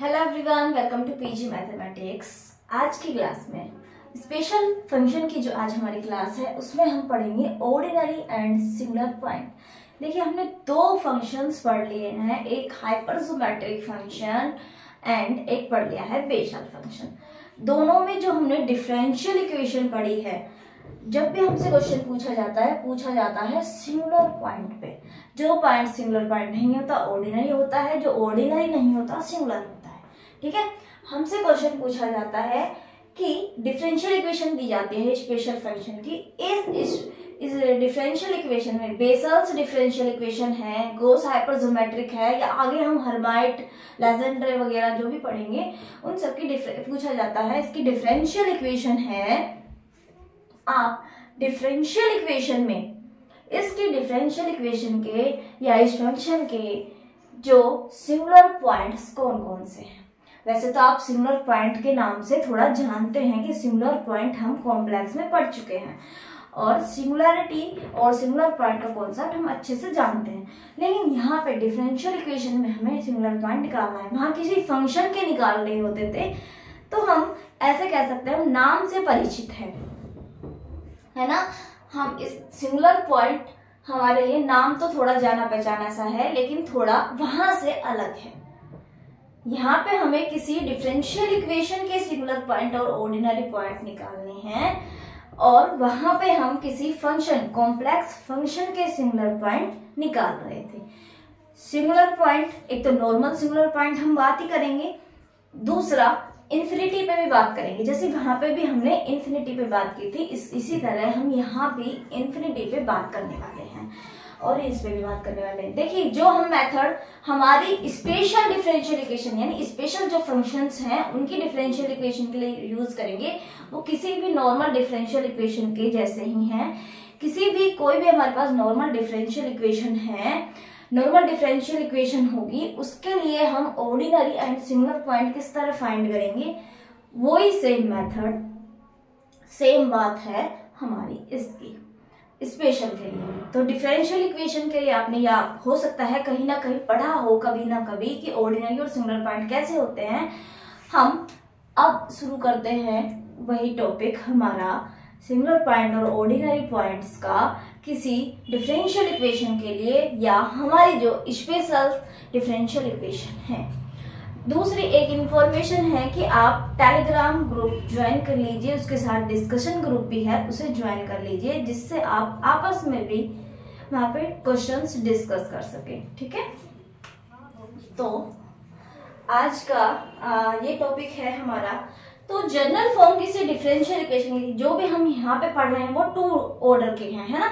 Hello everyone, welcome to PG mathematics. आज की class में स्पेशल फंक्शन की जो आज हमारी क्लास है उसमें हम पढ़ेंगे ऑर्डिनरी एंड सिंगुलर पॉइंट। देखिए, हमने दो फंक्शंस पढ़ लिए हैं, एक हाइपरजोमेट्रिक फंक्शन एंड एक पढ़ लिया है बेसल फंक्शन। दोनों में जो हमने डिफरेंशियल इक्वेशन पढ़ी है, जब भी हमसे क्वेश्चन पूछा जाता है सिंगुलर पॉइंट पे। जो पॉइंट सिंगुलर पॉइंट नहीं होता ऑर्डिनरी होता है, जो ऑर्डिनरी नहीं होता सिंगुलर होता है। ठीक है, हमसे क्वेश्चन पूछा जाता है कि डिफरेंशियल इक्वेशन दी जाती है स्पेशल फंक्शन की। इस डिफरेंशियल इक्वेशन में बेसल्स डिफरेंशियल इक्वेशन है, गॉस हाइपरजोमेट्रिक है, या आगे हम हर्माइट लेजेंड्रे वगैरह जो भी पढ़ेंगे उन सबकी पूछा जाता है। इसकी डिफरेंशियल इक्वेशन है, आप डिफरेंशियल इक्वेशन में इसकी डिफरेंशियल इक्वेशन के या इस फंक्शन के जो सिंगुलर पॉइंट्स कौन कौन से हैं। वैसे तो आप सिंगुलर पॉइंट के नाम से थोड़ा जानते हैं कि सिंगुलर पॉइंट हम कॉम्प्लेक्स में पढ़ चुके हैं और सिंगुलरिटी और सिंगुलर पॉइंट का कॉन्सेप्ट हम अच्छे से जानते हैं। लेकिन यहाँ पे डिफरेंशियल इक्वेशन में हमें सिंगुलर पॉइंट निकालना है, वहां किसी फंक्शन के निकाल रहे होते थे, तो हम ऐसे कह सकते हैं हम नाम से परिचित है ना। हम इस सिंगुलर पॉइंट हमारे लिए नाम तो थोड़ा जाना पहचाना सा है, लेकिन थोड़ा वहां से अलग है। यहाँ पे हमें किसी डिफरेंशियल इक्वेशन के सिंगुलर पॉइंट और ऑर्डिनरी पॉइंट निकालने हैं, और वहां पे हम किसी फंक्शन कॉम्प्लेक्स फंक्शन के सिंगुलर पॉइंट निकाल रहे थे। सिंगुलर पॉइंट, एक तो नॉर्मल सिंगुलर पॉइंट हम बात ही करेंगे, दूसरा इन्फिनिटी पे भी बात करेंगे। जैसे वहां पे भी हमने इन्फिनिटी पे बात की थी, इसी तरह हम यहाँ भी इन्फिनिटी पे बात करने वाले हैं और इस पे भी बात करने वाले हैं। देखिए, जो हम मेथड हमारी स्पेशल डिफरेंशियल इक्वेशन यानी स्पेशल जो फंक्शंस हैं उनकी डिफरेंशियल इक्वेशन के लिए यूज करेंगे, वो किसी भी नॉर्मल डिफरेंशियल इक्वेशन के जैसे ही हैं। कोई भी हमारे पास नॉर्मल डिफरेंशियल इक्वेशन है, नॉर्मल डिफरेंशियल इक्वेशन होगी, उसके लिए हम ऑर्डिनरी एंड सिंगुलर पॉइंट किस तरह फाइंड करेंगे, वही सेम मेथड, सेम बात है हमारी इसकी स्पेशल के लिए। तो डिफरेंशियल इक्वेशन के लिए आपने या हो सकता है कहीं ना कहीं पढ़ा हो कभी ना कभी कि ऑर्डिनरी और सिंगुलर पॉइंट कैसे होते हैं। हम अब शुरू करते हैं वही टॉपिक हमारा सिंगुलर पॉइंट और ऑर्डिनरी पॉइंट्स का किसी डिफरेंशियल इक्वेशन के लिए, या हमारी जो स्पेशल डिफरेंशियल इक्वेशन है। दूसरी एक इंफॉर्मेशन है कि आप टेलीग्राम ग्रुप ज्वाइन कर लीजिए, उसके साथ डिस्कशन ग्रुप भी है, उसे ज्वाइन कर लीजिए, जिससे आप आपस में भी वहां पे क्वेश्चंस डिस्कस कर सके। ठीक है, तो आज का ये टॉपिक है हमारा। तो जनरल फॉर्म किसी डिफरेंशियल इक्वेशन की जो भी हम यहाँ पे पढ़ रहे हैं वो 2 ऑर्डर के हैं, है ना।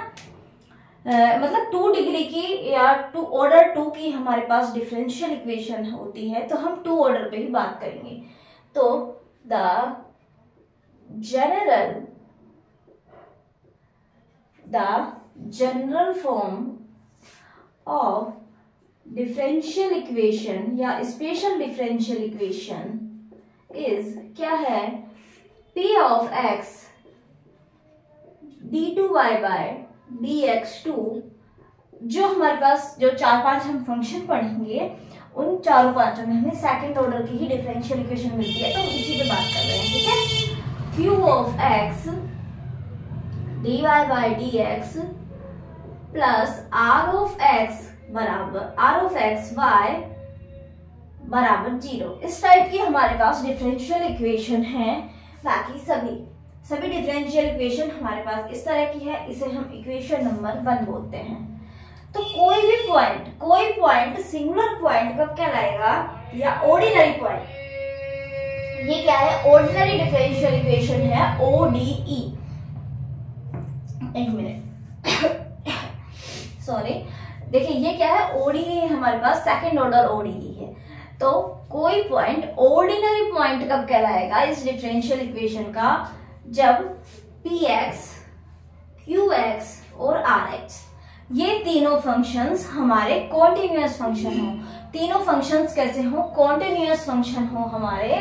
मतलब 2 डिग्री की या 2 ऑर्डर 2 की हमारे पास डिफरेंशियल इक्वेशन होती है, तो हम 2 ऑर्डर पे ही बात करेंगे। तो the general form of differential equation या स्पेशल डिफरेंशियल इक्वेशन इज क्या है, p of x d2y by dx2। जो हमारे पास जो 4-5 हम फंक्शन पढ़ेंगे उन 4-5 में हमें सेकंड ऑर्डर की ही डिफरेंशियल इक्वेशन मिलती है, तो इसी पे बात कर रहे हैं। ठीक है, q of x dy by dx plus r of x y बराबर 0। इस टाइप की हमारे पास डिफरेंशियल इक्वेशन है। बाकी सभी डिफरेंशियल इक्वेशन हमारे पास इस तरह की है, इसे हम इक्वेशन नंबर 1 बोलते हैं। तो कोई पॉइंट सिंगुलर पॉइंट कब कहलाएगा या ऑर्डिनरी पॉइंट, ये क्या है, ऑर्डिनरी डिफरेंशियल इक्वेशन है, ODE। एक मिनट सॉरी, देखिए ये क्या है, ODE हमारे पास सेकंड ऑर्डर ODE है। तो कोई पॉइंट ऑर्डिनरी पॉइंट कब कहलाएगा इस डिफरेंशियल इक्वेशन का, जब px, qx और rx ये तीनों फंक्शंस हमारे कॉन्टिन्यूअस फंक्शन हो। तीनों फंक्शंस कैसे हो, कॉन्टिन्यूअस फंक्शन हो हमारे,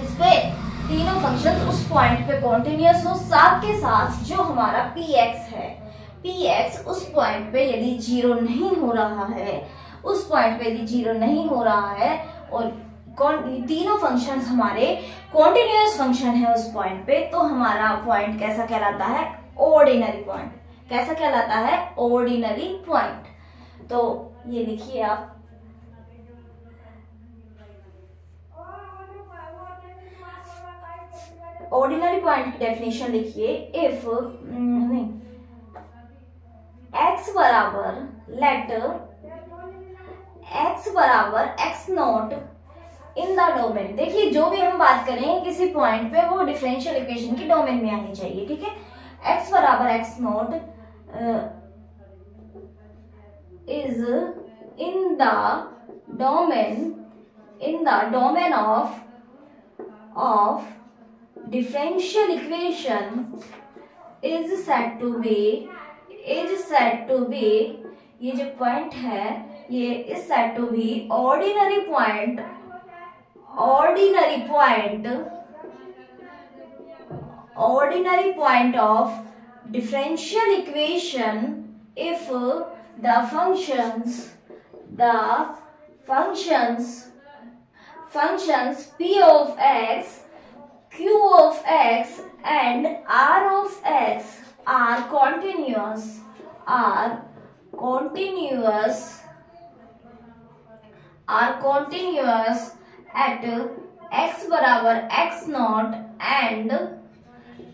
इस पे तीनों फंक्शंस उस पॉइंट पे कॉन्टिन्यूअस हो। साथ के साथ जो हमारा px है, px उस पॉइंट पे यदि 0 नहीं हो रहा है, उस पॉइंट पे यदि 0 नहीं हो रहा है और तीनों फंक्शंस हमारे कॉन्टिन्यूअस फंक्शन है उस पॉइंट पे, तो हमारा पॉइंट कैसा कहलाता है? Ordinary point. कैसा कहलाता है? Ordinary point. तो ये लिखिए आप, ऑर्डिनरी पॉइंट की डेफिनेशन लिखिए। इफ x बराबर लेट x बराबर x not in the domain. देखिए जो भी हम बात करें किसी पॉइंट पे वो डिफरेंशियल इक्वेशन की डोमेन में आनी चाहिए, ठीक है। x बराबर x naught is in the domain of differential equation is said to be ये जो पॉइंट है ये is said to be ordinary point of differential equation if the functions p of x, q of x and r of x are continuous at x बराबर x not and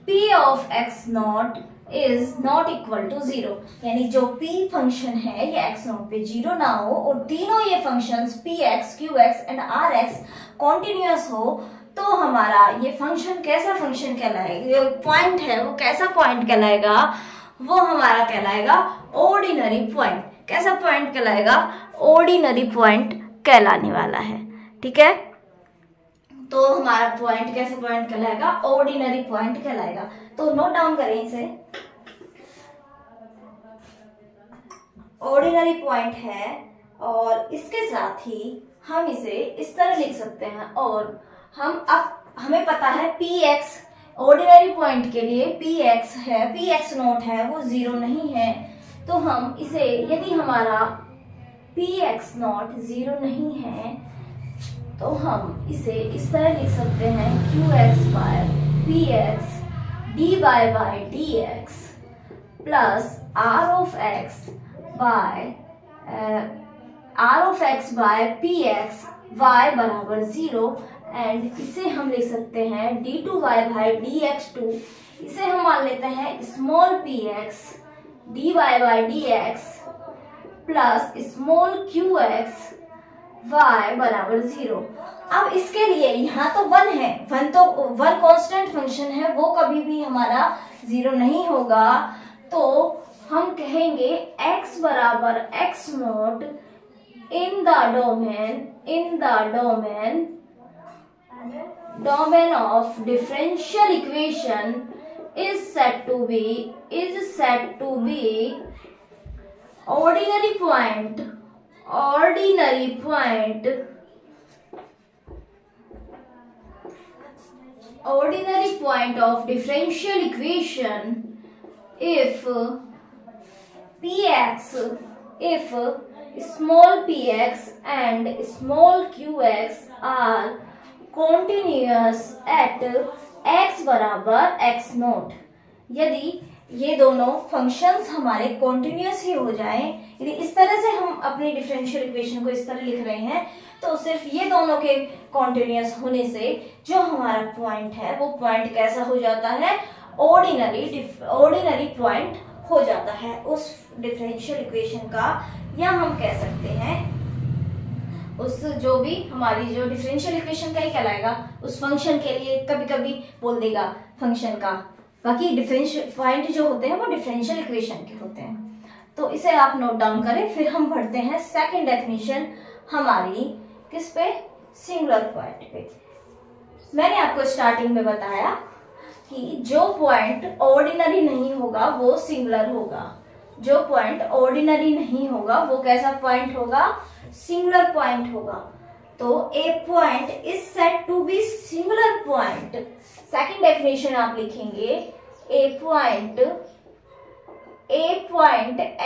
p of x not is not equal to 0। यानी जो p function है ये x not पे 0 ना हो और तीनों ये functions px, qx and rx continuous हो, तो हमारा ये फंक्शन कैसा फंक्शन कहलाएगा? ये पॉइंट है वो कैसा पॉइंट कहलाएगा? वो हमारा कहलाएगा ऑर्डिनरी पॉइंट। कैसा पॉइंट कहलाएगा? ऑर्डिनरी पॉइंट कहलाने वाला है, ठीक है। तो हमारा पॉइंट कैसा पॉइंट कहलाएगा? ऑर्डिनरी पॉइंट कहलाएगा। तो नोट डाउन करें इसे। ऑर्डिनरी पॉइंट है और इसके साथ ही हम इसे इस तरह लिख सकते हैं। और हमें पता है px ऑर्डिनरी पॉइंट के लिए px है, px नॉट है, वो 0 नहीं है। तो हम इसे, यदि हमारा px नॉट 0 नहीं है तो हम इसे इस तरह लिख सकते हैं qx by px dy by dx plus r of x by px y बराबर 0 एंड इसे हम लिख सकते हैं d2y बाय dx2। इसे हम मान लेते हैं small px dy by dx plus small qx y बराबर 0। अब इसके लिए यहाँ तो 1 है, 1 कांस्टेंट फंक्शन है, वो कभी भी हमारा 0 नहीं होगा। तो हम कहेंगे x बराबर x not in the domain of differential equation is said to be ordinary point of differential equation if small px and small qx are continuous at x बराबर x नोट। यदि ये दोनों फंक्शंस हमारे continuous ही हो जाएं, यदि इस तरह से हम अपनी डिफरेंशियल इक्वेशन को इस तरह लिख रहे हैं, तो सिर्फ ये दोनों के कॉन्टिन्यूअस होने से जो हमारा पॉइंट है वो पॉइंट कैसा हो जाता है? ऑर्डिनरी पॉइंट हो जाता है उस डिफरेंशियल इक्वेशन का, या हम कह सकते हैं उस जो भी हमारी जो डिफरेंशियल इक्वेशन का ही कहलाएगा, उस फंक्शन के लिए कभी कभी बोल देगा फंक्शन का। बाकी डिफरेंशियल पॉइंट जो होते हैं वो डिफरेंशियल इक्वेशन के होते हैं। तो इसे आप नोट डाउन करें। फिर हम बढ़ते हैं सेकंड डेफिनेशन हमारी किस पे? सिंगुलर पॉइंट पे। मैंने आपको स्टार्टिंग में बताया कि जो पॉइंट ऑर्डिनरी नहीं होगा वो सिंगुलर होगा। जो पॉइंट ऑर्डिनरी नहीं होगा वो कैसा पॉइंट होगा? सिंगुलर पॉइंट होगा। तो A point is said to be singular point. Second definition आप लिखेंगे ए पॉइंट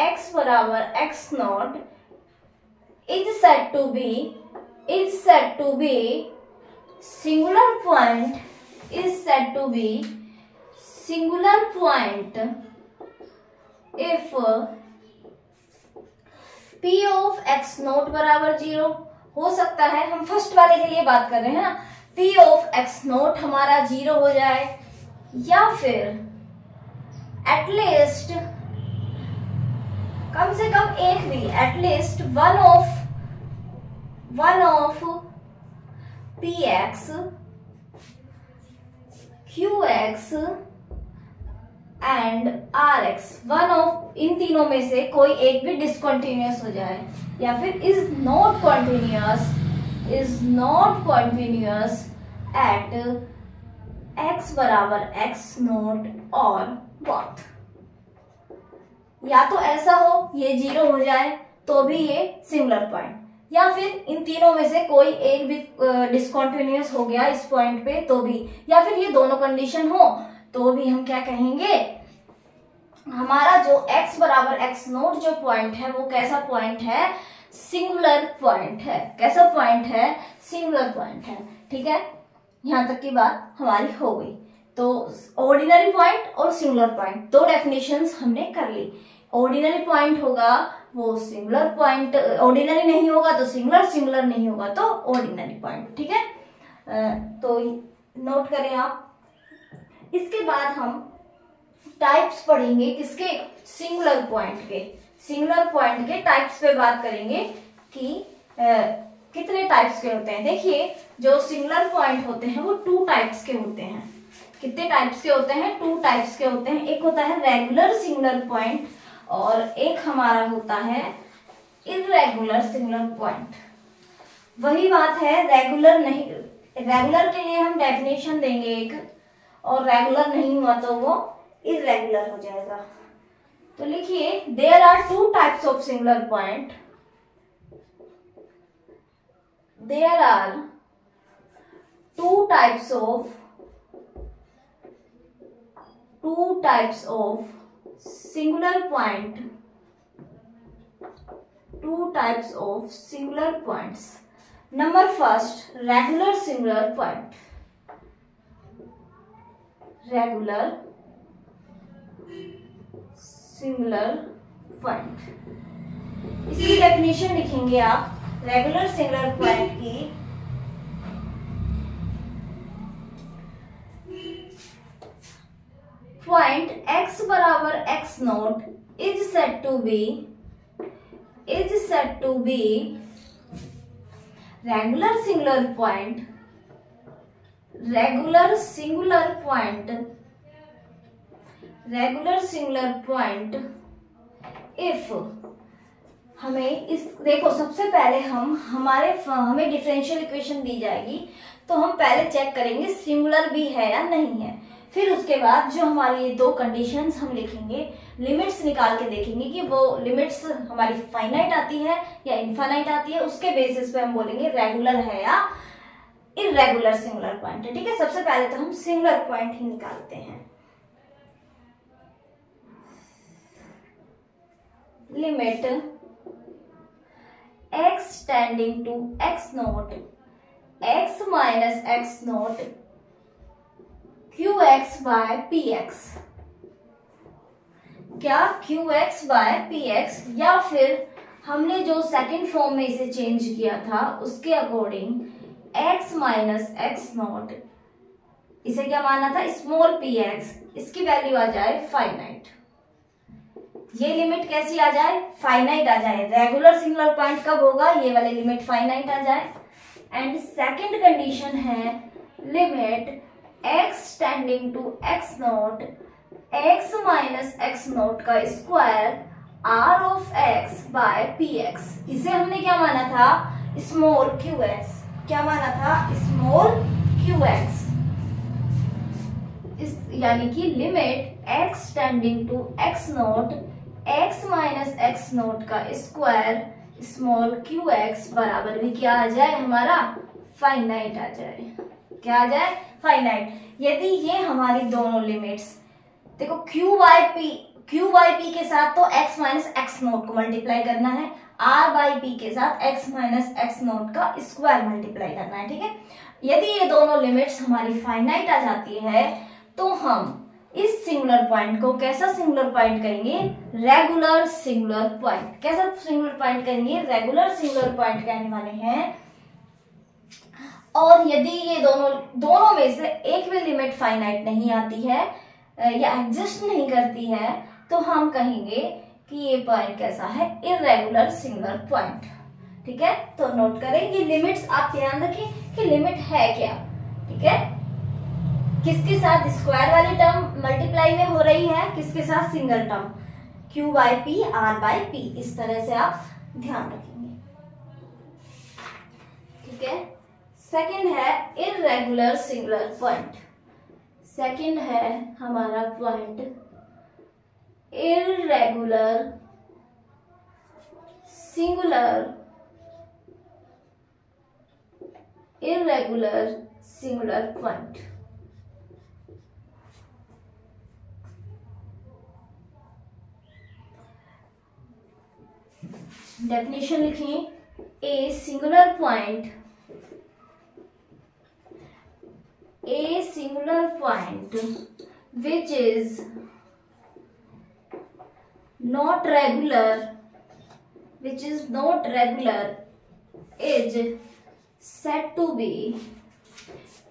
x बराबर x naught is said to be is said to be singular point if p of x note बराबर 0 हो सकता है। हम फर्स्ट वाले के लिए बात कर रहे हैं ना, p of x नोट हमारा 0 हो जाए, या फिर एटलीस्ट कम से कम एक भी, at least one of px qx and rx, one of इन तीनों में से कोई एक भी डिसकंटिन्यूअस हो जाए, या फिर is not continuous at x बराबर x नोट और बोथ। या तो ऐसा हो ये 0 हो जाए तो भी ये सिंगुलर पॉइंट, या फिर इन तीनों में से कोई एक भी डिसकंटिन्यूअस हो गया इस पॉइंट पे तो भी, या फिर ये दोनों कंडीशन हो तो भी हम क्या कहेंगे, हमारा जो x बराबर x नोट जो पॉइंट है वो कैसा पॉइंट है, सिंगुलर पॉइंट है। कैसा पॉइंट है, सिंगुलर पॉइंट है। ठीक है, यहां तक की बात हमारी हो गई। तो ऑर्डिनरी पॉइंट और सिंगुलर पॉइंट दो डेफिनेशंस हमने कर ली। ऑर्डिनरी पॉइंट होगा वो सिंगुलर पॉइंट, ऑर्डिनरी नहीं होगा तो सिंगुलर, सिंगुलर नहीं होगा तो ऑर्डिनरी पॉइंट। ठीक है, तो नोट करें आप। इसके बाद हम टाइप्स पढ़ेंगे किसके, सिंगुलर पॉइंट के। सिंगुलर पॉइंट के टाइप्स पे बात करेंगे कि कितने टाइप्स के होते हैं। देखिए जो सिंगुलर पॉइंट होते हैं वो 2 टाइप्स के होते हैं। कितने टाइप्स के होते हैं, 2 टाइप्स के होते हैं। एक होता है रेगुलर सिंगुलर पॉइंट और एक हमारा होता है इर्रेगुलर सिंगुलर पॉइंट। वही बात है, रेगुलर नहीं, रेगुलर के लिए हम डेफिनेशन देंगे एक, और रेगुलर नहीं हुआ तो वो इर्रेगुलर हो जाएगा। तो लिखिए there are 2 types of singular point. There are 2 types of singular point, 2 types of singular points. Number first, regular singular point. Regular singular point. इसकी डेफिनेशन लिखेंगे आप रेगुलर सिंगुलर पॉइंट की। पॉइंट x बराबर x note is said to be regular singular point if हमें इस, देखो सबसे पहले हमें डिफरेंशियल इक्वेशन दी जाएगी तो हम पहले चेक करेंगे सिंगुलर भी है या नहीं है। फिर उसके बाद जो हमारी 2 कंडीशंस हम लिखेंगे, लिमिट्स निकाल के देखेंगे कि वो लिमिट्स हमारी फाइनाइट आती है या इनफाइनाइट आती है। उसके बेसिस पे हम बोलेंगे रेगुलर है या इर्रेगुलर सिंगुलर पॉइंट है। ठीक है, सबसे पहले तो हम सिंगुलर पॉइंट ही निकालते हैं। Limit x tending to x naught x minus x naught qx by px, क्या qx बाय px, या फिर हमने जो सेकंड फॉर्म में इसे चेंज किया था उसके according x minus x note, इसे क्या माना था स्मॉल px, इसकी वैल्यू आ जाए फाइनाइट। ये लिमिट कैसी आ जाए, फाइनाइट आ जाए। रेगुलर सिंगुलर पॉइंट कब होगा, ये वाली लिमिट फाइनाइट आ जाए। एंड सेकंड कंडीशन है limit x tending to x naught x minus x naught का square r of x by px, इसे हमने क्या माना था, स्मॉल qx, क्या माना था, स्मॉल qx। यानी कि limit x tending to x naught x minus x naught का स्क्वायर स्मॉल qx बराबर भी क्या आ जाए, हमारा फाइनाइट आ जाए। क्या आ जाए, फाइनाइट। यदि ये हमारी दोनों लिमिट्स, देखो q बाय p के साथ तो x माइनस x नोट को मल्टीप्लाई करना है, आर बाई पी के साथ x माइनस एक्स नॉट का स्क्वायर मल्टीप्लाई करना है, ठीक है। यदि ये दोनों लिमिट्स हमारी फाइनाइट आ जाती है तो हम इस सिंगुलर पॉइंट को कैसा सिंगुलर पॉइंट करेंगे, रेगुलर सिंगुलर पॉइंट। कैसा सिंगुलर पॉइंट करेंगे, रेगुलर सिंगुलर पॉइंट कहने वाले हैं। और यदि ये दोनों में से एक भी लिमिट फाइनाइट नहीं आती है या एग्जिस्ट नहीं करती है तो हम कहेंगे कि ये पॉइंट कैसा है, इर्रेगुलर सिंगुलर पॉइंट, ठीक है। तो नोट करें ये लिमिट्स, आप ध्यान रखें कि लिमिट है क्या, ठीक है। किसके साथ, स्क्वायर वाली टर्म मल्टीप्लाई में हो रही है, किसके साथ, single term, Q by P R by P, इस तरह से आप ध्यान रखेंगे, ठीक है। सेकंड है इर्रेगुलर सिंगुलर पॉइंट। सेकंड है हमारा point irregular singular point. Definition लिखिए, A singular point which is not regular is said to be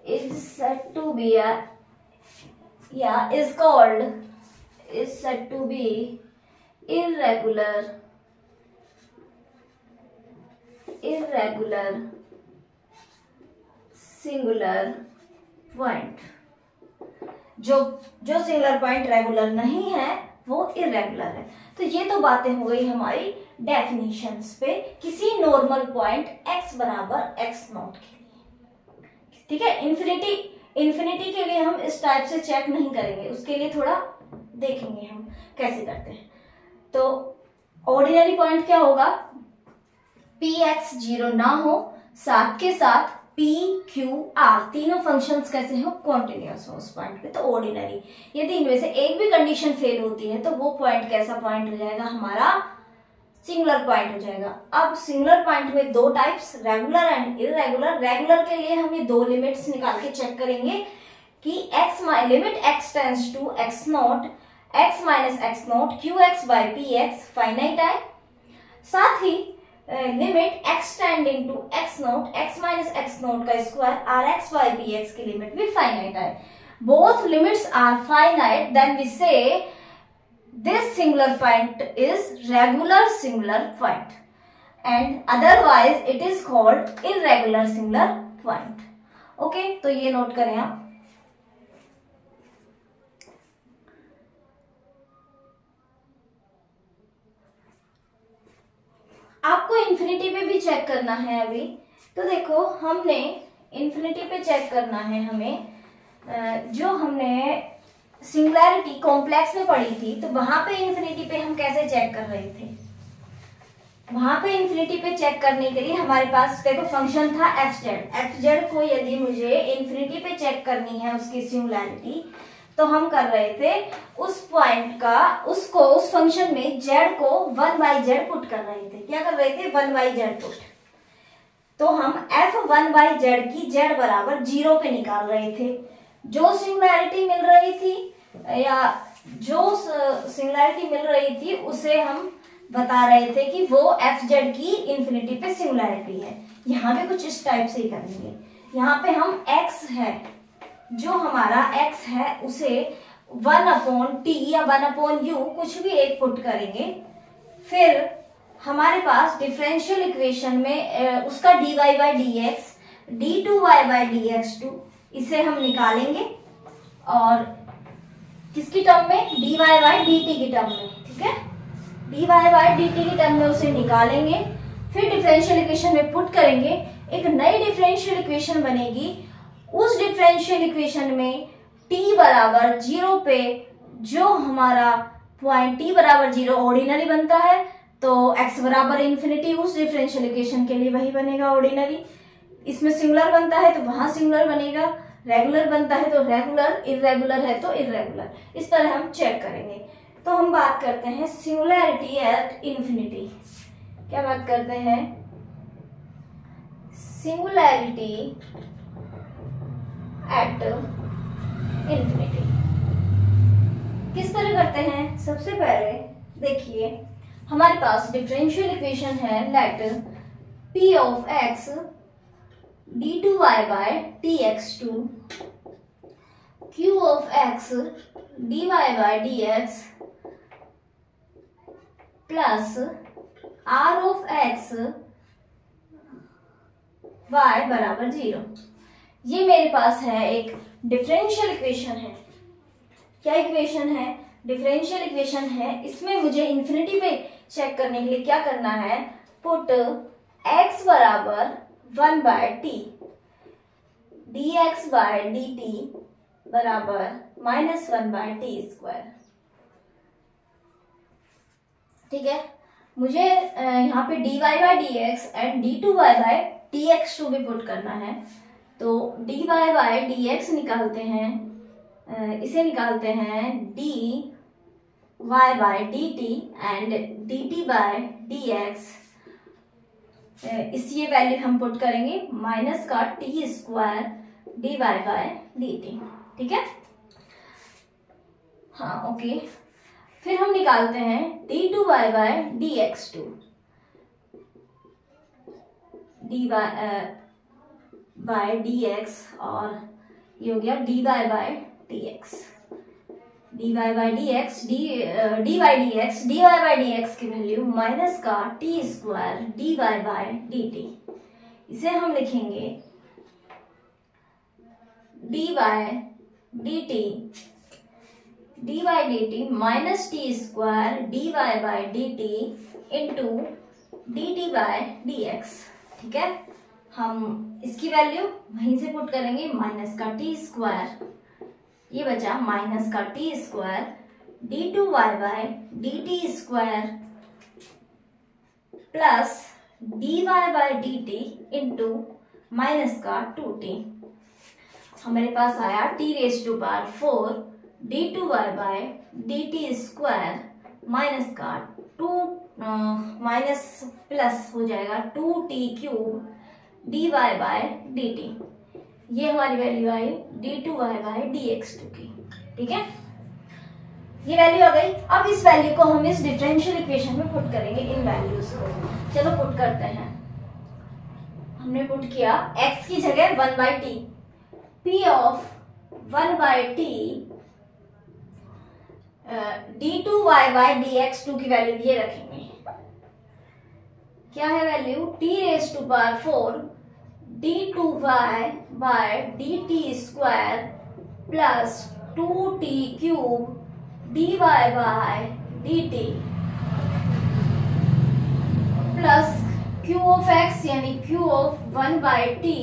is said to be irregular singular point. जो सिंगुलर पॉइंट रेगुलर नहीं है वो irregular है। तो ये तो बातें हो गई हमारी डेफिनेशंस पे किसी नॉर्मल पॉइंट x बराबर x नॉट के लिए, ठीक है। इन्फिनिटी के लिए हम इस टाइप से चेक नहीं करेंगे, उसके लिए थोड़ा देखेंगे हम कैसे करते हैं। तो ऑर्डिनरी पॉइंट क्या होगा, पी एक्स 0 ना हो, साथ के साथ P, Q, R तीनों फंक्शंस कैसे हो, कॉन्टिन्यूअस हो उस पॉइंट पे, तो ऑर्डिनरी। यदि इनमें से एक भी कंडीशन फेल होती है तो वो पॉइंट कैसा पॉइंट हो जाएगा, हमारा सिंगुलर पॉइंट हो जाएगा। अब सिंगुलर पॉइंट में दो types, regular and irregular. Regular के लिए हम ये दो लिमिट्स निकाल के चेक करेंगे कि limit x tends to x nought x minus x nought q x by p x finite है, साथ ही limit x tending to x nought x minus x nought का square r x by p x की limit भी finite है। Both limits are finite, then we say this singular point is regular singular point and otherwise it is called irregular singular point. Okay, तो ये note करें आप। आपको infinity पे भी चेक करना है अभी, तो देखो हमने इन्फिनिटी पे चेक करना है हमें। जो हमने सिंगुलैरिटी कॉम्प्लेक्स में पढ़ी थी तो वहां पे इन्फिनिटी पे हम कैसे चेक कर रहे थे, वहां पे इन्फिनिटी पे चेक करने के लिए हमारे पास देखो फंक्शन था एफ जेड को यदि मुझे इन्फिनिटी पे चेक करनी है उसकी सिंगुलैरिटी, तो हम कर रहे थे उस पॉइंट का उस फंक्शन में z को 1/z पुट कर रहे थे। क्या कर रहे थे, 1/z पुट। तो हम f1/z की z बराबर 0 पे निकाल रहे थे। जो सिंगुलैरिटी मिल रही थी उसे हम बता रहे थे कि वो fz की इन्फिनिटी पे सिंगुलैरिटी है। यहाँ पे कुछ इस टाइप से ही करेंगे। यहाँ पे हम x है, जो हमारा x है उसे 1/t या 1/u कुछ भी एक पुट करेंगे। फिर हमारे पास डिफरेंशियल इक्वेशन में उसका dy by dx d2y by dx2 इसे हम निकालेंगे और किसकी टर्म में, dy बाई dt की टर्म में, ठीक है। dy बाई dt की टर्म में उसे निकालेंगे, फिर डिफरेंशियल इक्वेशन में पुट करेंगे, एक नई डिफरेंशियल इक्वेशन बनेगी। उस डिफरेंशियल इक्वेशन में t बराबर 0 पे जो हमारा पॉइंट t बराबर 0 ऑर्डिनरी बनता है, तो x बराबर इन्फिनिटी उस डिफरेंशियल इक्वेशन के लिए वही बनेगा ऑर्डिनरी। इसमें सिंगुलर बनता है तो वहां सिंगुलर बनेगा, रेगुलर बनता है तो रेगुलर, इर्रेगुलर है तो इर्रेगुलर। इस तरह हम चेक करेंगे। तो हम बात करते हैं सिंगुलैरिटी एट इन्फिनिटी। क्या बात करते हैं, सिंगुलैरिटी एट इंफिनिटी। किस तरह करते हैं, सबसे पहले देखिए हमारे पास डिफरेंशियल इक्वेशन है, let p of x d2y by dx2 q of x dy by dx plus r of x y बराबर 0। ये मेरे पास है एक डिफरेंशियल इक्वेशन है। क्या इक्वेशन है, डिफरेंशियल इक्वेशन है। इसमें मुझे इंफिनिटी पे चेक करने के लिए क्या करना है, पुट x बराबर 1 by t, dx by dt बराबर -1 बाय टी स्क्वायर। ठीक है, मुझे यहाँ पे dy by dx and d2y by dx2 भी पुट करना है। तो dy बाय dx निकालते हैं, इसे निकालते हैं dy by dt and dt by dx। इस ये वैल्यू हम पुट करेंगे माइनस का t square dy by dt। ठीक है, हाँ ओके। फिर हम निकालते हैं d2y by dx2, dy by dx और ये हो गया dy by dx, dy by dx dy by dx की वैल्यू माइनस का t square dy by dt। इसे हम लिखेंगे dy dt minus t square dy by dt into dt by dx। ठीक है, हम इसकी वैल्यू वहीं से पुट करेंगे, माइनस का टी स्क्वायर, ये बचा माइनस का t square d2y by dt square plus dy by dt into minus का 2t। हमारे पास आया t⁴ d2y by dt square minus का 2 माइनस प्लस हो जाएगा 2t³ dy बाय dt। ये हमारी value I d2y by dx2 की। ठीक है, ये वैल्यू आ गई। अब इस वैल्यू को हम इस डिफरेंशियल इक्वेशन में पुट करेंगे, इन वैल्यूज को। चलो पुट करते हैं। हमने पुट किया x की जगह 1 by t, p of 1 by t d2y by dx2 की वैल्यू ये रखेंगे। क्या है value, t⁴ d2y by dt square plus 2t³ dy by dt plus q of x यानी q ऑफ 1 बाय t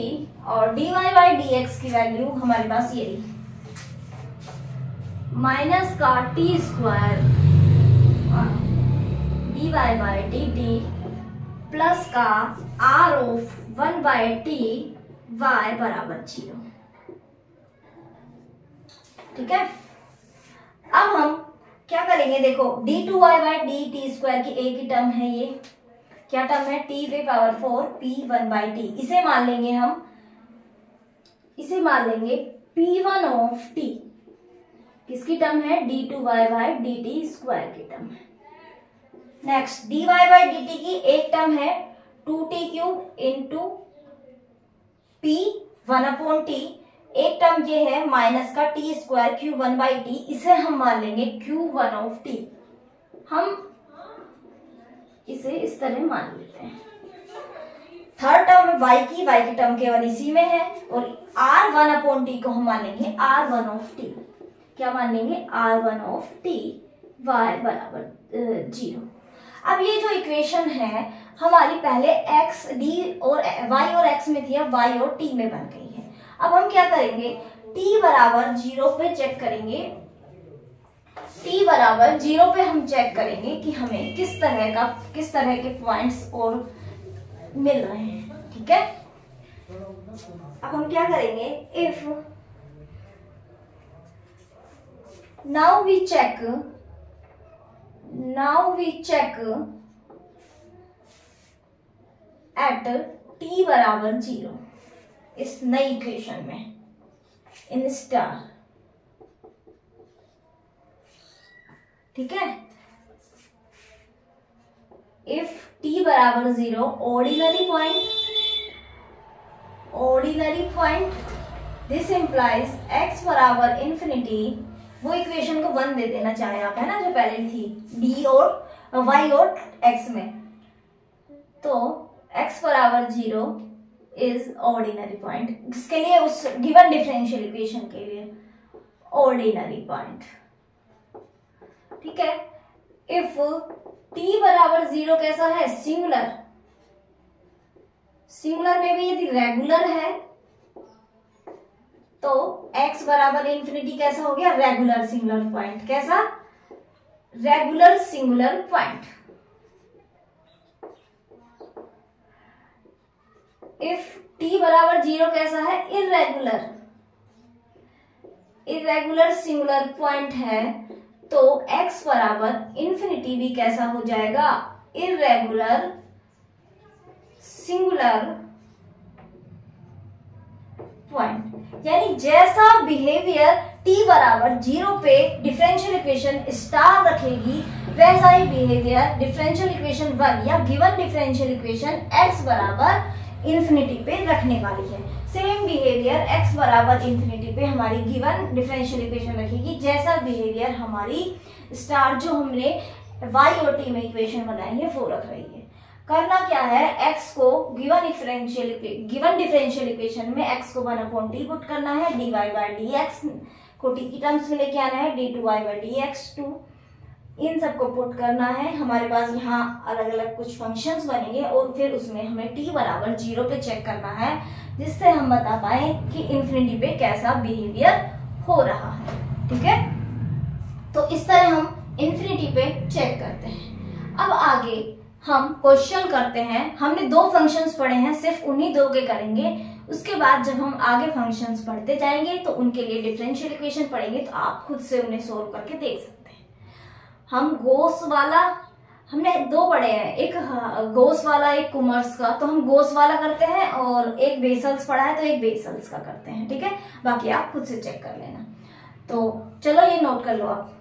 और dy बाय dx की value हमारे पास ये रही, माइनस का t square dy by dt plus का r of 1 by t y बराबर 0। ठीक है, अब हम क्या करेंगे, देखो d2y बाय dt स्क्वायर की एक ही टर्म है, ये क्या टर्म है, t⁴ p1 बाय t। इसे मान लेंगे हम, इसे मान लेंगे p1 ऑफ t। किसकी टर्म है, d2y बाय dt स्क्वायर की टर्म है। नेक्स्ट dy बाय dt की एक टर्म है 2t³ इंटू p1/t, एक टर्म ये है माइनस का t square q1 by T, इसे हम मान लेंगे q1 ऑफ t। हम इसे इस तरह मान लेते हैं। थर्ड टर्म है y की टर्म केवल इसी में है और r1/t को हम मान लेंगे r1 ऑफ t। क्या मान लेंगे, r1 ऑफ t y बराबर 0। अब ये जो इक्वेशन है हमारी पहले x d और y और x में थी, अब y और t में बन गई है। अब हम क्या करेंगे, t बराबर 0 पे चेक करेंगे, t बराबर 0 पे हम चेक करेंगे कि हमें किस तरह के पॉइंट्स और मिल रहे हैं। ठीक है, अब हम क्या करेंगे, if now we check at t बराबर 0 इस नई इक्वेशन में इन स्टार, ठीक है। इफ t बराबर 0 ordinary point this implies x बराबर इंफिनिटी, वो इक्वेशन को 1 दे देना चाहे आप, है ना, जो पहले थी d और y और x में, तो x बराबर 0 इज ऑर्डिनरी पॉइंट, जिसके लिए उस गिवन डिफरेंशियल इक्वेशन के लिए ऑर्डिनरी पॉइंट, ठीक है। इफ t बराबर 0 कैसा है, सिंगुलर, सिंगुलर में भी यदि रेगुलर है तो x बराबर इंफिनिटी कैसा हो गया, रेगुलर सिंगुलर पॉइंट, कैसा, regular singular point. If t बराबर 0 कैसा है, इरेगुलर, इरेगुलर सिंगुलर पॉइंट है, तो x बराबर इंफिनिटी भी कैसा हो जाएगा, इरेगुलर सिंगुलर पॉइंट। यानी जैसा बिहेवियर t बराबर 0 पे डिफरेंशियल इक्वेशन स्टार रखेगी, वैसा ही बिहेवियर डिफरेंशियल इक्वेशन 1 या गिवन डिफरेंशियल इक्वेशन x बराबर इंफिनिटी पे रखने वाली है। सेम बिहेवियर x बराबर इंफिनिटी पे हमारी गिवन डिफरेंशियल इक्वेशन रखेगी, जैसा बिहेवियर हमारी स्टार जो हमने y और t में इक्वेशन बनाई है वो रख रही है। करना क्या है, x को गिवन डिफरेंशियल इक्वेशन में x को 1/t पुट करना है, dy बाई dx को t की टर्म्स में लेके आना है, d2y बाई dx2, इन सबको पुट करना है। हमारे पास यहाँ अलग अलग कुछ फंक्शंस बनेंगे और फिर उसमें हमें t बराबर 0 पे चेक करना है, जिससे हम बता पाए कि इंफिनिटी पे कैसा बिहेवियर हो रहा है, ठीक है। तो इस तरह हम इंफिनिटी पे चेक करते हैं। अब आगे हम क्वेश्चन करते हैं। हमने 2 फंक्शंस पढ़े हैं, सिर्फ उन्हीं 2 के करेंगे। उसके बाद जब हम आगे फंक्शंस पढ़ते जाएंगे तो उनके लिए डिफरेंशियल इक्वेशन पढ़ेंगे, तो आप खुद से उन्हें सोल्व करके देख सकते हैं। हम गोस वाला, हमने 2 पढ़े हैं, एक गोस वाला एक कॉमर्स का, तो हम गोस वाला करते हैं, और एक बेसल्स पढ़ा है तो एक बेसल्स का करते हैं, ठीक है। बाकी आप खुद से चेक कर लेना। तो चलो ये नोट कर लो आप।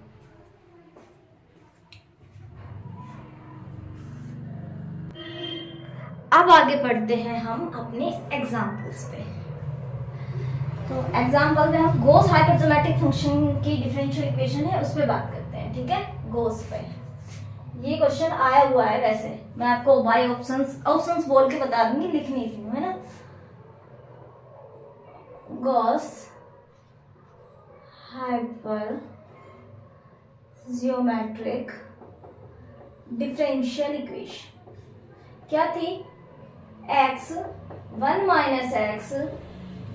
अब आगे बढ़ते हैं हम अपने एग्जाम्पल्स पे। तो एग्जाम्पल में हम गोस हाइपरजोमेट्रिक फंक्शन की डिफरेंशियल इक्वेशन है उस पर बात करते हैं, ठीक है। गोस पे ये क्वेश्चन आया हुआ है, वैसे मैं आपको बाय ऑप्शंस बोल के बता दूंगी, लिख नहीं रही हूँ, है ना। गोस हाइपरजोमेट्रिक डिफरेंशियल इक्वेशन क्या थी, x 1 minus x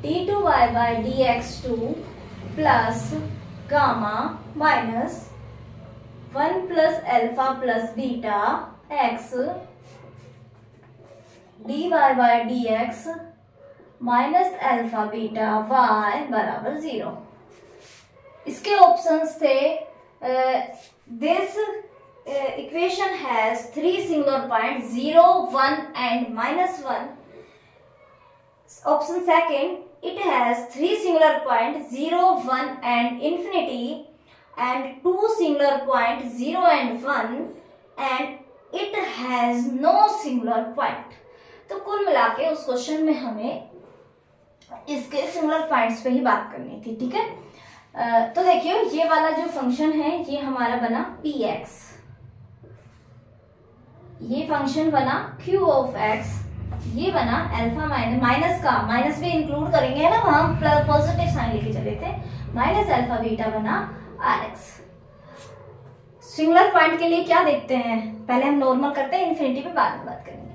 d2y by dx2 plus gamma minus 1 plus alpha plus beta x dy by dx minus alpha beta y बराबर 0। इसके ऑप्शंस थे, this equation has 3 singular points 0, 1 and -1. Option second, it has 3 singular points 0, 1 and infinity, and 2 singular points 0 and 1, and it has no singular point. तो कुल मिला के उस question में हमें इसके सिंगुलर पॉइंट्स पे ही बात करनी थी, ठीक है। तो देखिए ये वाला जो फंक्शन है ये हमारा बना px, ये फंक्शन बना q ऑफ x, ये बना अल्फा माइनस का माइनस भी इंक्लूड करेंगे ना, हम पॉजिटिव साइन लेके चले थे, माइनस अल्फा बीटा बना rx। सिंगुलर पॉइंट के लिए क्या देखते हैं, पहले हम नॉर्मल करते हैं, इन्फिनिटी पे बाद में बात करेंगे।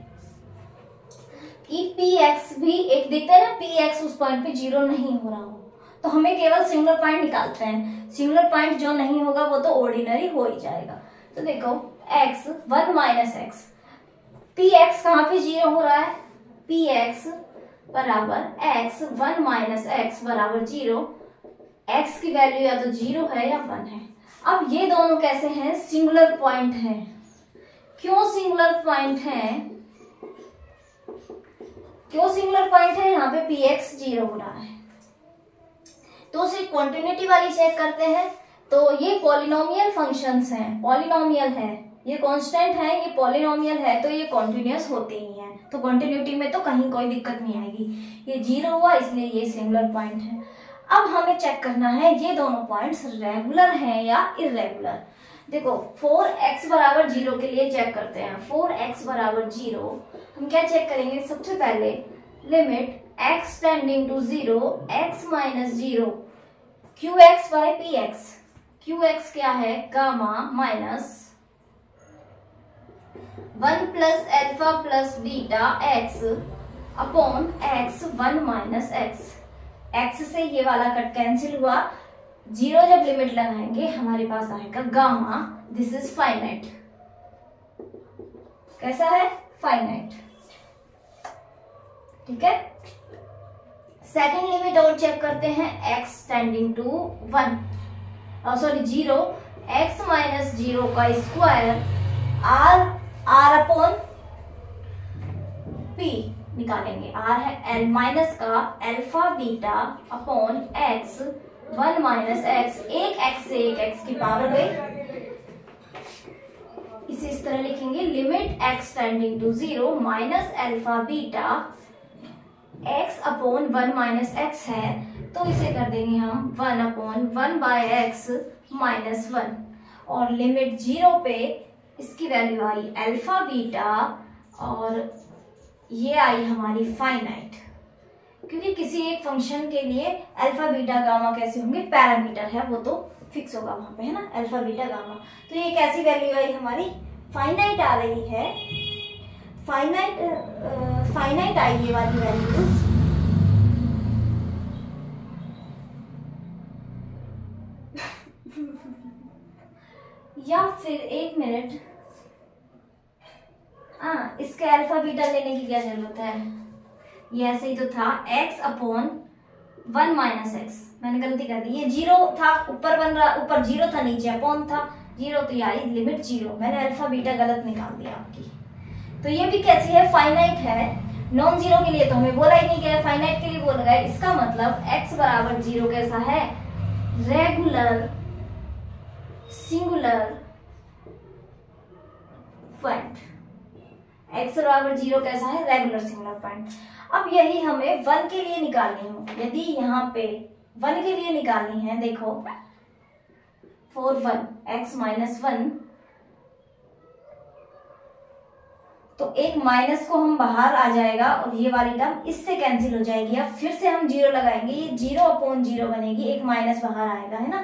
कि px भी एक देखते हैं ना, px उस पॉइंट पे 0 नहीं हो रहा हो तो हमें केवल सिंगुलर पॉइंट निकालते हैं, सिंगुलर पॉइंट जो नहीं होगा वो तो ऑर्डिनरी हो ही जाएगा। तो देखो x 1 माइनस एक्स, px कहाँ पे 0 हो रहा है, px बराबर x 1 माइनस एक्स बराबर 0, x की वैल्यू या तो 0 है या 1 है। अब ये दोनों कैसे हैं, सिंगुलर पॉइंट हैं। क्यों सिंगुलर पॉइंट हैं, क्यों सिंगुलर पॉइंट है? यहाँ पे px 0 हो रहा है। तो उसे कंटिन्यूटी वाली चेक करते हैं। तो ये पॉलिनोमियल फंक्शंस हैं, पॉलिनोमियल है, ये कांस्टेंट है, ये पॉलिनोमियल है, तो ये कॉन्टिन्यूस होते ही हैं। तो कंटिन्यूटी में तो कहीं कोई दिक्कत नहीं आएगी। ये 0 हुआ इसलिए ये सिंगुलर पॉइंट है। अब हमें चेक करना है ये दोनों पॉइंट्स रेगुलर हैं या इरेगुलर। देखो 4x बराबर 0 के लिए चेक करते हैं। 4x बराबर 0 हम क्या चेक करेंगे? सबसे पहले limit x tending to 0 x minus 0 qx by px। qx क्या है? Gamma minus 1 plus alpha plus beta x upon x 1 minus x से ये वाला कट कैंसिल हुआ। 0 जब लिमिट लगाएंगे हमारे पास आएगा गामा। This is finite. कैसा है? फाइनाइट। ठीक है। सेकेंड लिमिट और चेक करते हैं। x tending to 0 x minus 0 का स्क्वायर r अपॉन p निकालेंगे। r है l माइनस का alpha beta upon x 1 minus x। एक x से एक x की पावर गई। इसे इस तरह लिखेंगे limit x tending to 0 minus alpha beta x upon 1 minus x है, तो इसे कर देंगे हम 1 अपॉन 1 बाय x माइनस 1। और लिमिट 0 पे इसकी वैल्यू आई अल्फा बीटा और ये आई हमारी फाइनाइट। क्योंकि किसी एक फंक्शन के लिए अल्फा बीटा गामा कैसे होंगे? पैरामीटर है वो तो फिक्स होगा वहां पे, है ना, अल्फा बीटा गामा। तो ये कैसी वैल्यू आई हमारी? फाइनाइट आ रही है। फाइनाइट आई ये वाली वैल्यूज। या फिर एक मिनट, इसके अल्फा बीटा लेने की क्या जरूरत है? ये ऐसे ही तो था x अपॉन 1 माइनस एक्स। मैंने गलती कर दी। ये 0 था, ऊपर बन रहा, ऊपर 0 था, नीचे अपॉन था। 0 तो ये आई लिमिट 0। मैंने अल्फा बीटा गलत निकाल दिया आपकी। तो ये भी कैसी है? फाइनाइट है। नॉन जीरो के लिए तो हमें बोला ही नहीं गया, फाइनाइट के लिए बोला गया। इसका मतलब x बराबर 0 कैसा है? Regular singular point. x बराबर 0 कैसा है? Regular singular point. अब यही हमें 1 के लिए निकालनी हो। यदि यहाँ पे 1 के लिए निकालनी है, देखो 4 1 x माइनस 1, तो एक माइनस को हम बाहर आ जाएगा और ये वाली टर्म इससे कैंसिल हो जाएगी। अब फिर से हम 0 लगाएंगे, ये 0 अपॉन 0 बनेगी, एक माइनस बाहर आएगा, है ना।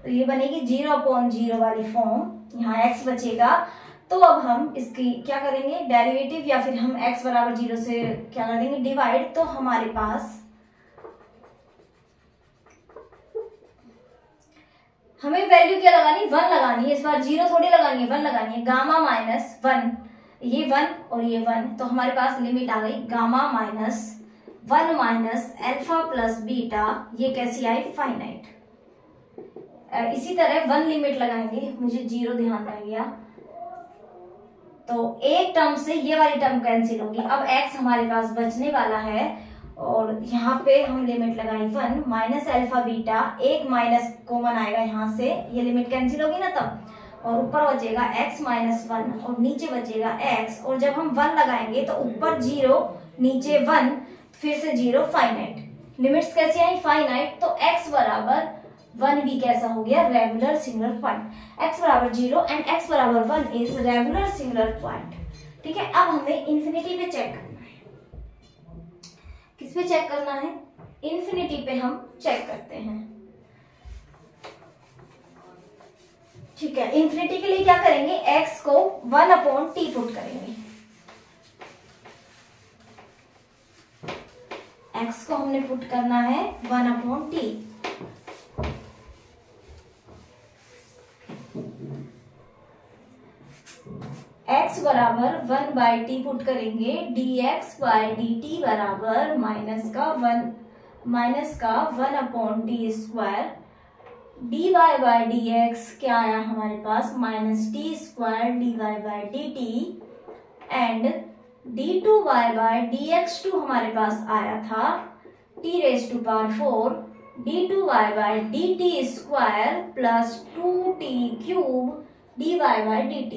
तो ये बनेगी 0 अपॉन 0 वाली फॉर्म। यहाँ x बचेगा। तो अब हम इसकी क्या करेंगे? डेरिवेटिव, या फिर हम x बराबर 0 से क्या कर देंगे? डिवाइड। तो हमारे पास हमें वैल्यू क्या लगानी? 1 लगानी है। इस बार 0 थोड़ी लगानी है, 1 लगानी है। गामा माइनस 1, ये 1 और ये 1, तो हमारे पास लिमिट आ गई gamma minus 1 minus alpha plus beta. ये कैसी आई? फाइनाइट। इसी तरह 1 लिमिट लगाएंगे, मुझे 0 ध्यान रह गया, तो एक टर्म से ये वाली टर्म कैंसिल होगी। अब x हमारे पास बचने वाला है और यहाँ पे हम लिमिट लगाई 1 माइनस अल्फा बीटा। एक माइनस कॉमन आएगा यहाँ से, ये लिमिट कैंसिल होगी ना तब, और ऊपर बचेगा x माइनस 1 और नीचे बचेगा x। और जब हम 1 लगाएंगे तो ऊपर 0 नीचे 1, फिर से 0, फाइनाइट। लिमिट्स कैसी आई? फाइनाइट। तो x बराबर 1 भी कैसा हो गया? Regular singular point. x बराबर 0 एंड x बराबर 1 इज रेगुलर सिंगुलर पॉइंट। ठीक है। अब हमें इंफिनिटी पे चेक करना है। किस पे चेक करना है? इंफिनिटी पे हम चेक करते हैं। ठीक है। इंफिनिटी के लिए क्या करेंगे? x को 1 अपॉन t पुट करेंगे। x को हमने पुट करना है 1 अपॉन t। x बराबर 1 बाई टी पुट करेंगे। dx बाई dt बराबर माइनस का 1 upon t square. dy by dx क्या आया हमारे पास? Minus t square dy by dt and d2y/dx2 हमारे पास आया था t⁴ d2y/dt² plus 2t³ dy/dt।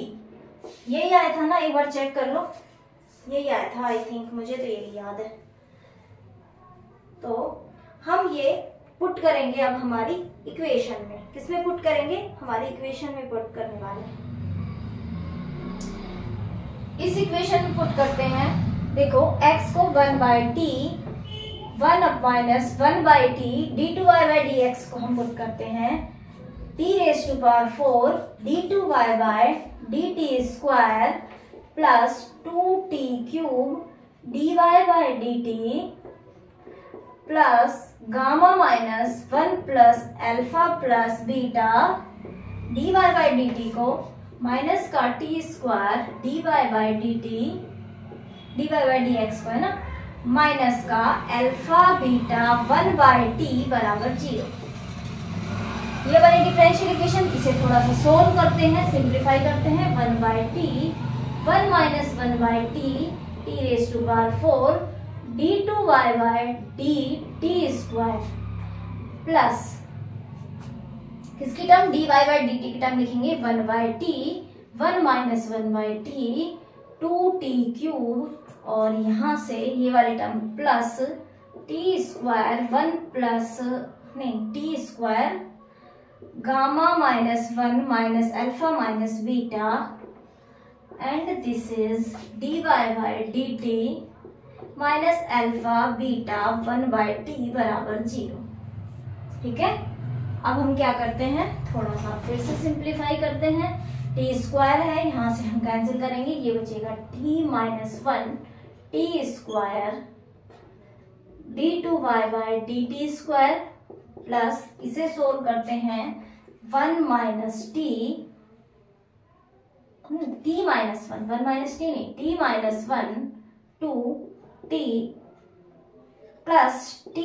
यही आया था ना, एक बार चेक कर लो, यही आया था आई थिंक, मुझे तो यही याद है। तो हम ये पुट करेंगे अब हमारी इक्वेशन में। किसमें पुट करेंगे? हमारी इक्वेशन में पुट करने वाले हैं। इस इक्वेशन में पुट करते हैं। देखो x को 1/t 1/t d2y/dx को हम पुट करते हैं t⁴ d2y/dt² plus 2t³ dy/dt plus gamma minus 1 plus alpha plus beta dy/dt को माइनस का t² dy/dx को है ना, माइनस का अल्फा बीटा 1/t बराबर 0। ये वाली डिफरेंशियल इक्वेशन, इसे थोड़ा सा सोल्व करते हैं, सिंप्लीफाई करते हैं। 1/t 1 minus 1/t t⁴ d2y/dt² plus किसकी टर्म? dy/dt की टर्म लिखेंगे 1/t 1 माइनस 1/t 2t³ और यहां से ये वाली टर्म प्लस t² 1 प्लस नहीं t² gamma minus 1 minus alpha minus beta and this is dy/dt minus alpha beta 1/t बराबर 0। ठीक है, अब हम क्या करते हैं, थोड़ा सा फिर से सिंप्लीफाई करते हैं। t² है, यहां से हम कैंसिल करेंगे, ये बचेगा t minus 1 t² d2y/dt² plus इसे सोल्व करते हैं 1 minus t minus 1 minus t नहीं t minus 1 2t plus t²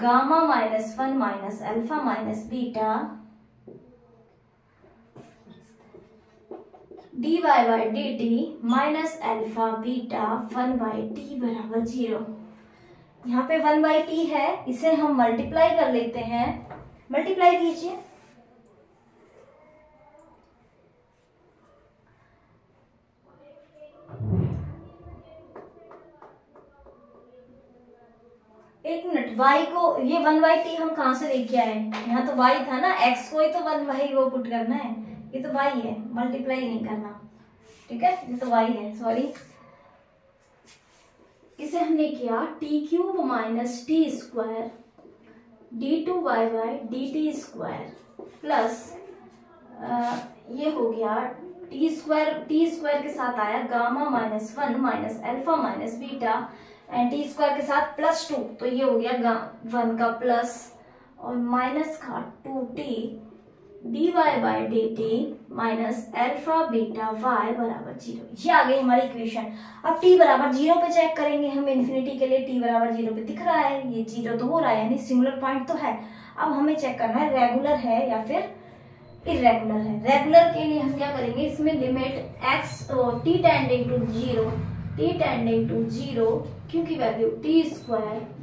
gamma minus 1 minus alpha minus beta dy/dt minus alpha beta 1/t बराबर 0। यहाँ पे 1/t है, इसे हम मल्टीप्लाई कर लेते हैं। मल्टीप्लाई कीजिए, एक मिनट, y को ये 1/t हम कहां से लेके आए? यहाँ तो y था ना, x को ही तो 1 वो पुट करना है, ये तो y है, मल्टीप्लाई नहीं करना। ठीक है, ये तो y है, सॉरी। इसे हमने किया t³ minus t² d2y/dt² plus ये हो गया t² के साथ आया gamma minus 1 minus alpha minus beta and t² के साथ प्लस 2, तो ये हो गया 1 का प्लस और माइनस का 2t dy/dt minus alpha beta y बराबर 0। ये आ गई हमारी इक्वेशन। अब t बराबर 0 पे चेक करेंगे हम, इन्फिनिटी के लिए t बराबर 0 पे दिख रहा है, ये 0 तो हो रहा है, यानी सिंगुलर पॉइंट तो है। अब हमें चेक करना है रेगुलर है या फिर इरेगुलर है। रेगुलर के लिए हम क्या करेंगे, इसमें limit x t tending to 0 क्योंकि value t²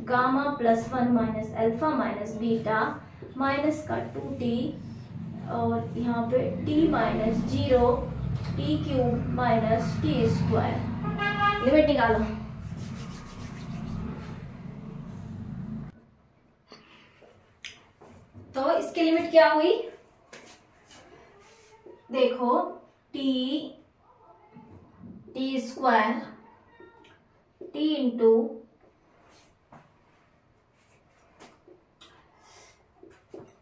gamma plus 1 minus alpha minus beta minus का 2t और यहाँ पे t minus 0 t³ minus t²। Limit निकालो। तो इसकी लिमिट क्या हुई, देखो t² t into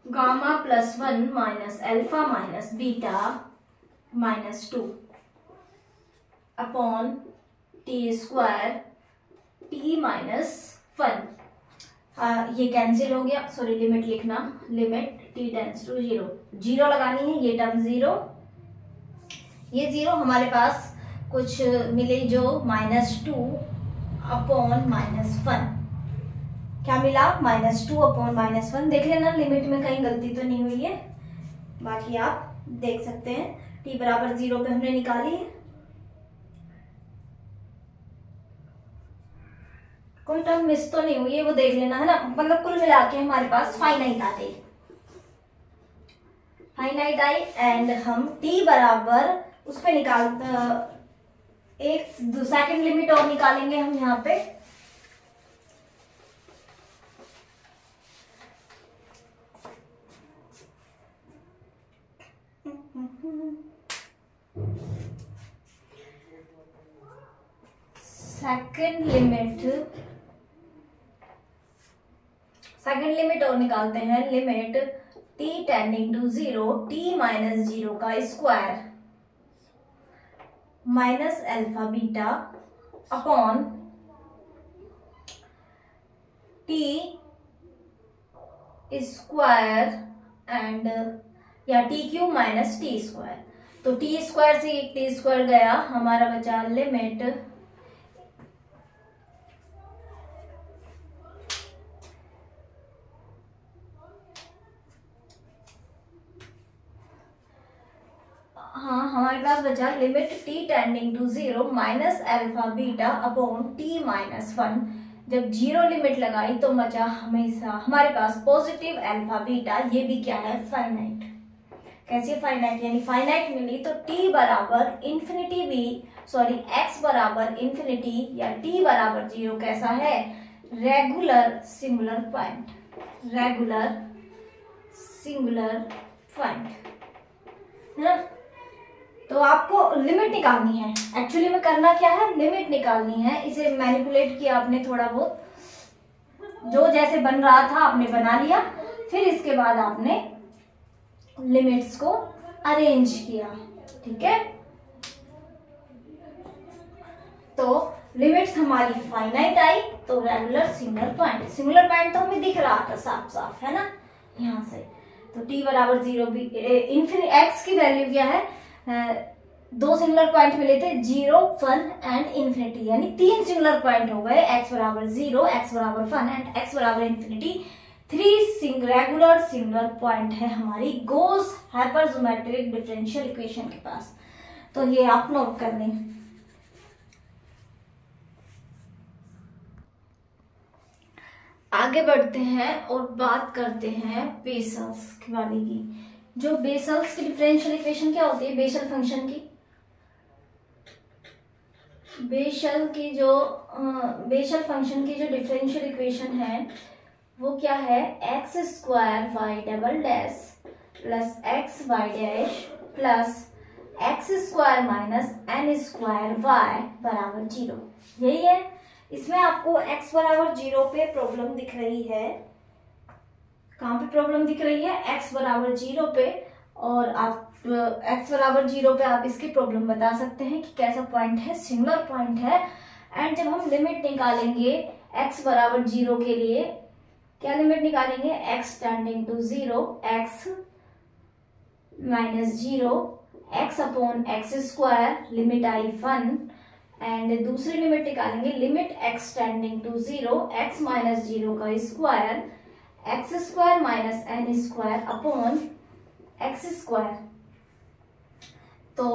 gamma plus 1 minus alpha minus beta minus 2 upon t² t minus 1। ये कैंसिल हो गया, सॉरी लिमिट लिखना, लिमिट t टेंड्स टू 0, 0 लगानी है, ये टर्म 0, ये 0 हमारे पास कुछ मिले जो -2 अपॉन -1। क्या मिला? -2 अपॉन -1। देख लेना लिमिट में कहीं गलती तो नहीं हुई है, बाकी आप देख सकते हैं। t बराबर 0 पे हमने निकाली है। कोई टर्म मिस तो नहीं हुई है वो देख लेना है ना। मतलब कुल मिला के हमारे पास फाइनाइट आते, फाइनाइट आई एंड हम t बराबर उस पे निकाल एक सेकंड लिमिट और निकालेंगे हम यहाँ पे। सेकंड लिमिट और निकालते हैं। Limit t tending to 0 t minus 0 का square minus alpha beta upon t square and या t cube minus t square. तो टी स्क्वायर से एक टी स्क्वायर गया, हमारा बचा लिमिट हमारे पास बचा limit t tending to 0 minus alpha beta upon t minus 1। जब 0 लिमिट लगाई तो बचा हमेशा हमारे पास पॉजिटिव अल्फा बीटा। ये भी क्या है, फाइनाइट। कैसे फाइनाइट, यानी फाइनाइट मिली तो t बराबर इंफिनिटी भी x बराबर इंफिनिटी या t बराबर 0 कैसा है, regular singular point. Regular singular point है ना। तो आपको लिमिट निकालनी है। एक्चुअली में करना क्या है, लिमिट निकालनी है। इसे मैनिपुलेट किया आपने थोड़ा बहुत, जो जैसे बन रहा था आपने बना लिया, फिर इसके बाद आपने लिमिट्स को अरेंज किया। ठीक है, तो लिमिट्स हमारी फाइनाइट आई तो regular singular point. Singular point तो हमें दिख रहा था साफ साफ, है ना, यहाँ से। तो t बराबर 0 भी x की वैल्यू क्या है, दो सिंगुलर पॉइंट मिले थे 0, 1 एंड इंफिनिटी, यानी 3 सिंगुलर पॉइंट हो गए। x बराबर 0, x बराबर 1 एंड x बराबर इंफिनिटी। 3 रेगुलर सिंगुलर पॉइंट है हमारी गोस हाइपरजोमेट्रिक डिफरेंशियल इक्वेशन के पास। तो ये आप नोट कर लें। आगे बढ़ते हैं और बात करते हैं बेसल्स के वाले की। जो बेसल्स की डिफरेंशियल इक्वेशन क्या होती है, बेसल फंक्शन की, बेसल फंक्शन की जो डिफरेंशियल इक्वेशन है वो क्या है, x square y double dash plus x y dash plus x square minus n square y बराबर 0। यही है। इसमें आपको x बराबर 0 पे प्रॉब्लम दिख रही है। कहाँ पे प्रॉब्लम दिख रही है, x बराबर 0 पे। और आप x बराबर 0 पे आप इसकी प्रॉब्लम बता सकते हैं कि कैसा पॉइंट है, सिंगुलर पॉइंट है। एंड जब हम लिमिट निकालेंगे x बराबर 0 के लिए, क्या लिमिट निकालेंगे, x tending to 0 x minus 0 x upon x square, limit I 1। And दूसरी लिमिट निकालेंगे, limit x tending to 0 x minus 0 का square x square minus n square upon x square. तो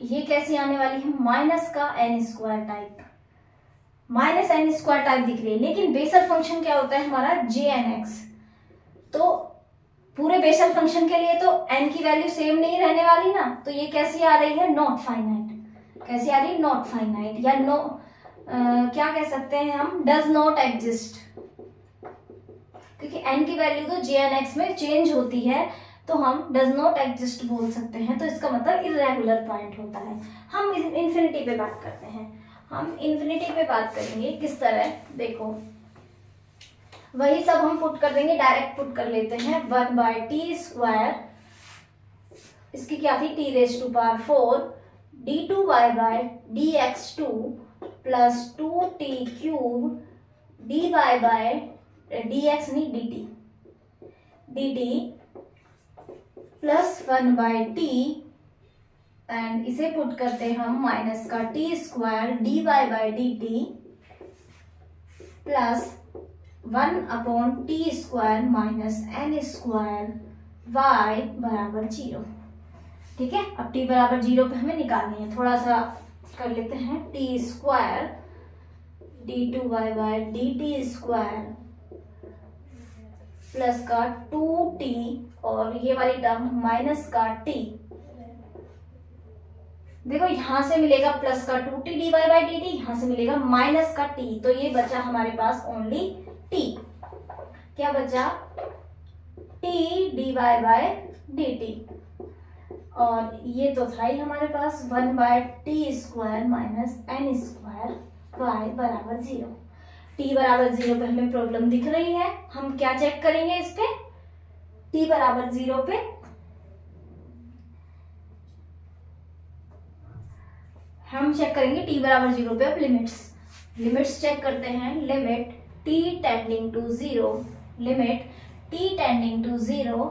ये कैसी आने वाली है, माइनस का n square type, minus n square type दिख रही है। लेकिन बेसल फंक्शन क्या होता है हमारा, जे एन एक्स। तो पूरे बेसल फंक्शन के लिए तो एन की वैल्यू सेम नहीं रहने वाली ना, तो ये कैसी आ रही है, नॉट फाइनाइट। कैसी आ रही है, नॉट फाइनाइट, या नो क्या कह सकते हैं हम, डज नॉट एग्जिस्ट। क्योंकि n की वैल्यू तो जे एन एक्स में चेंज होती है, तो हम डज नॉट एग्जिस्ट बोल सकते हैं। तो इसका मतलब इरेगुलर पॉइंट होता है। हम इन्फिनिटी पे बात करते हैं। हम इन्फिनिटी पे बात करेंगे किस तरह, देखो वही सब हम पुट कर देंगे, डायरेक्ट पुट कर लेते हैं। 1/t स्क्वायर, इसकी क्या थी, t raise to power 4 d2y by dx2 plus 2t cube dy by dx नहीं dt प्लस 1/t एंड इसे पुट करते हैं हम माइनस का t square dy by dt plus 1/t square minus n square y बराबर 0। ठीक है, अब t बराबर 0 पे हमें निकालनी है। थोड़ा सा कर लेते हैं, t square d2y dt square plus का 2t और ये वाली टर्म माइनस का t। देखो यहां से मिलेगा प्लस का 2t dy बाई dt, यहां से मिलेगा माइनस का t, तो ये बचा हमारे पास ओनली t। क्या बचा? t dy बाई dt, और ये तो था ही हमारे पास 1 by t square minus n square y बराबर 0। t बराबर 0 पे हमें प्रॉब्लम दिख रही है, हम क्या चेक करेंगे इस पे? t बराबर 0 पे हम चेक करेंगे t बराबर 0 पे। अब लिमिट्स चेक करते हैं। Limit t tending to 0, limit t tending to 0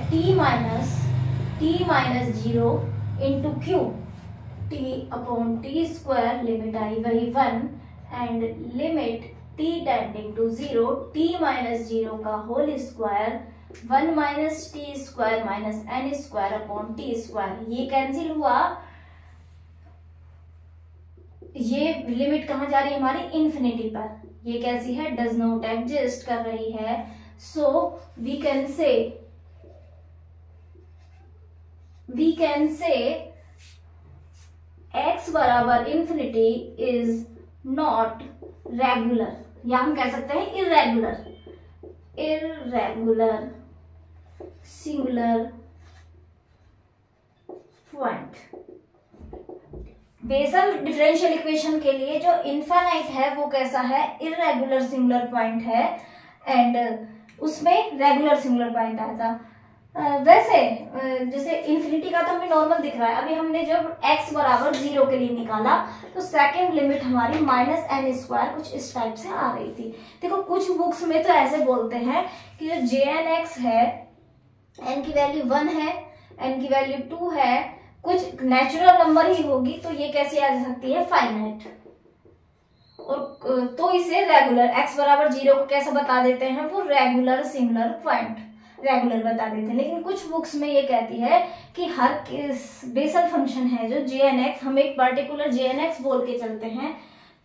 t minus 0 into q t upon t square, limit आई वही 1, and limit t tending to 0 t minus 0 का whole square 1 minus t square minus n square upon t square. ये cancel हुआ, ये limit कहाँ जा रही है हमारी? इन्फिनिटी पर। ये कैसी है? डज नॉट एग्जिस्ट कर रही है। So we can say x बराबर इन्फिनिटी इज नॉट रेगुलर, या हम कह सकते हैं irregular singular point. Bessel differential equation के लिए जो इनफाइनाइट है वो कैसा है? इर्रेगुलर सिंगुलर पॉइंट है, एंड उसमें रेगुलर सिंगुलर पॉइंट आया था। वैसे जैसे इन्फिनिटी का तो हमें नॉर्मल दिख रहा है, अभी हमने जब x बराबर 0 के लिए निकाला तो सेकेंड लिमिट हमारी माइनस एन स्क्वायर कुछ इस टाइप से आ रही थी। देखो कुछ बुक्स में तो ऐसे बोलते हैं कि जो jnx है, n की वैल्यू 1 है, n की वैल्यू 2 है, कुछ नेचुरल नंबर ही होगी, तो ये कैसे आ सकती है? फाइनाइट। और तो इसे रेगुलर, x बराबर 0 को कैसे बता देते हैं? वो रेगुलर सिंगुलर पॉइंट रेगुलर बता देते हैं। लेकिन कुछ बुक्स में ये कहती है कि हर बेसल फंक्शन है जो jnx, हम एक पर्टिकुलर jnx बोल के चलते हैं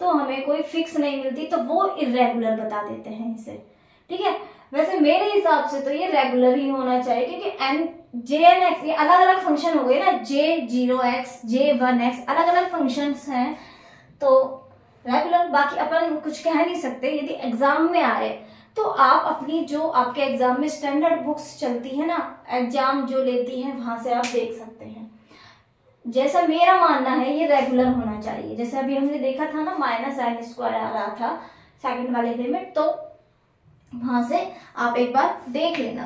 तो हमें कोई फिक्स नहीं मिलती, तो वो इर्रेगुलर बता देते हैं इसे। ठीक है, वैसे मेरे हिसाब से तो ये रेगुलर ही होना चाहिए, क्योंकि jnx ये अलग अलग फंक्शन हो गए ना, j0x j1x अलग अलग फंक्शंस हैं, तो रेगुलर। बाकी अपन कुछ कह नहीं सकते। यदि एग्जाम में आए तो आप अपनी जो आपके एग्जाम में स्टैंडर्ड बुक्स चलती है ना, एग्जाम जो लेती है, वहां से आप देख सकते हैं। जैसा मेरा मानना है ये रेगुलर होना चाहिए। जैसे अभी हमने देखा था ना, माइनस एन स्क्वायर आ रहा था सेकंड वाले लिमिट, तो वहां से आप एक बार देख लेना,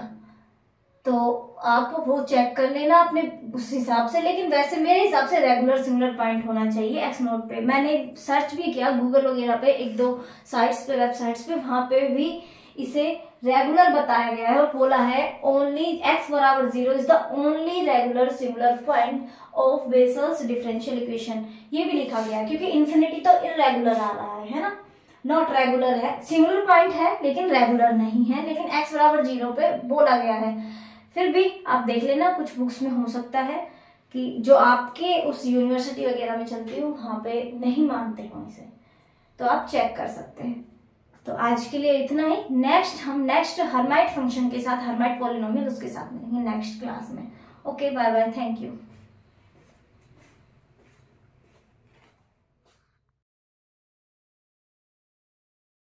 तो आप वो चेक कर लेना अपने उस हिसाब से। लेकिन वैसे मेरे हिसाब से रेगुलर सिंगुलर पॉइंट होना चाहिए एक्स नोट पे। मैंने सर्च भी किया गूगल वगैरह पे, एक दो साइट्स पे, वेबसाइट्स पे, वहां पे भी इसे रेगुलर बताया गया है और बोला है ओनली x बराबर 0 is the only regular singular point of vessels differential equation. ये भी लिखा गया है, क्योंकि इन्फिनिटी तो इर्रेगुलर आ रहा है ना, नॉट रेगुलर है, सिंगुलर पॉइंट है लेकिन रेगुलर नहीं है, लेकिन x बराबर 0 पे बोला गया है। फिर भी आप देख लेना, कुछ बुक्स में हो सकता है कि जो आपके उस यूनिवर्सिटी वगैरह में चलती हो वहां पे नहीं मानते हो इसे, तो आप चेक कर सकते हैं। तो आज के लिए इतना ही। हम नेक्स्ट हर्माइट फंक्शन के साथ, हर्माइट पॉलिनोमियल उसके साथ मिलेंगे नेक्स्ट क्लास में। Okay, bye bye, thank you.